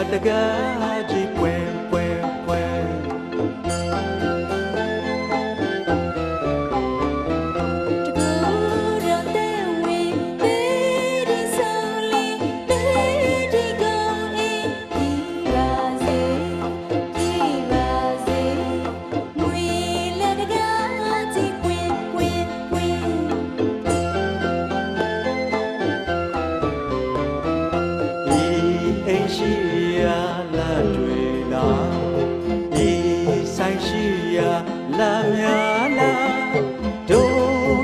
la daga ji pwen pwen pwen La mia la do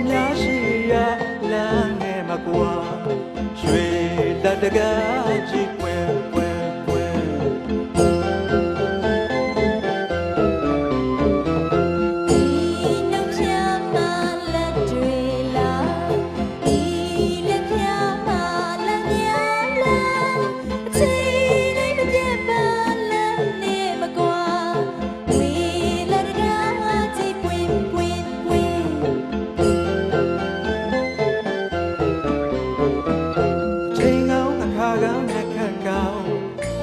mia shi ya la nge ma kwa shwe la daga ji pwen pwen pwen di no pya ma la dwe la di le pya ma la mia la chi dai ma pya ba la ne ma kwa we la daga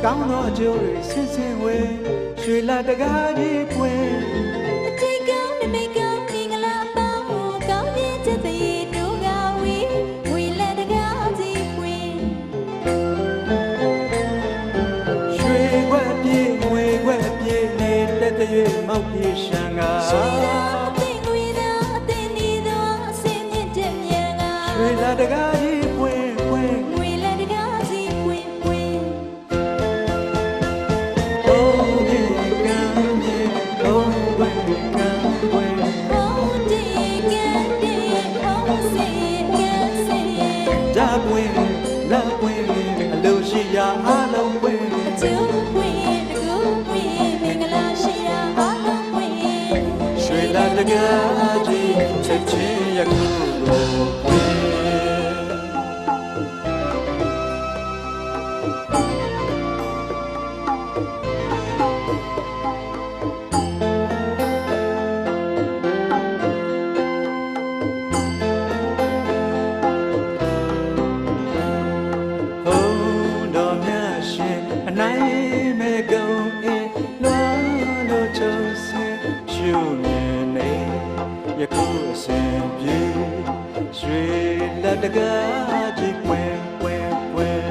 ကောင်းသောအကျိုးတွေဆင်းဆင်းဝဲရွှေလာတကားကြီးပွင့်အချိန်ကောင်းနမိတ်ကောင်းမင်္ဂလာပေါင်းကောင်းခြင်းချက်သေးတို့ကဝေလာတကားကြီးပွင့်ရွှေခွက်ပြေးငွေခွက်ပြေးနေတက်တဲ့၍မောက်ပြေးရှံကရွှေလာတကားကြီးပွင့်ပွင့်ဝေလာတကားကြီးပွင့်ပွင့်ဒါပွင့်လက်ပွင့်အလိုရှိရာအားလုံးပွင့်ကျုပ်ပွင့်တကူပွင့်မင်္ဂလာရှိရာအားလုံးပွင့်ရွှေလာတကားကြီးချက်ချင်းရခုကိုပွင့်နိုင်မဲ့ကုံအေးလွားလို့ချုံစင်ရှုမြင်နေယခုအစဉ်ပြေရွှေလက်တကားကြီးပွင့်ပွင့်ပွင့်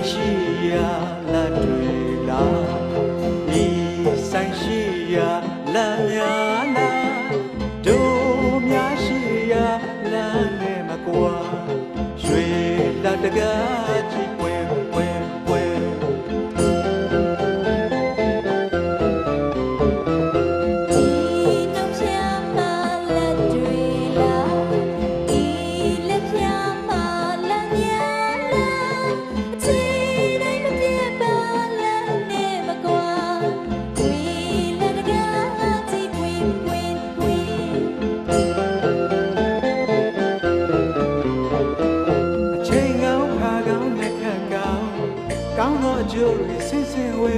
ရှိရာလာတွေလာဒီဆိုင်ရှိရာလာများလာတို့များရှိရာလာနဲ့မကွာရွှေလာတကားကြီးပွင့်ပွင့်ပွင့်ကောင်းသောအကျိုးတွေဆင်းဆင်းဝဲ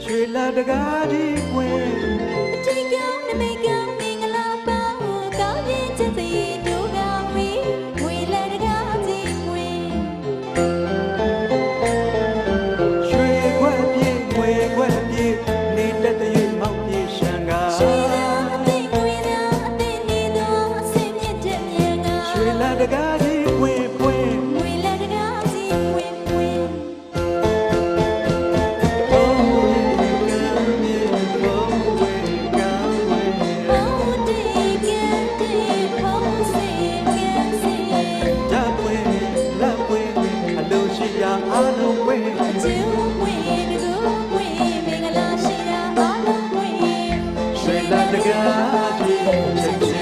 ရွှေလာတကားကြီးပွင့်အချိန်ကောင်းနမိတ်ကောင်းမင်္ဂလာပေါင်းကောင်းခြင်းချက်သေးတို့ကဝေလာတကားကြီးပွင့်ရွှေခွက်ပြေးငွေခွက်ပြေးနေတက်တဲ့၍မောက်ပြေးရှံကရွှေလာတကားကြီးပွင့်ပွင့်အားလုံးဝဲကျုပ်ဝဲတကူဝဲမင်္ဂလာရှိရာအားလုံးဝဲရွှေလာတကားကြီး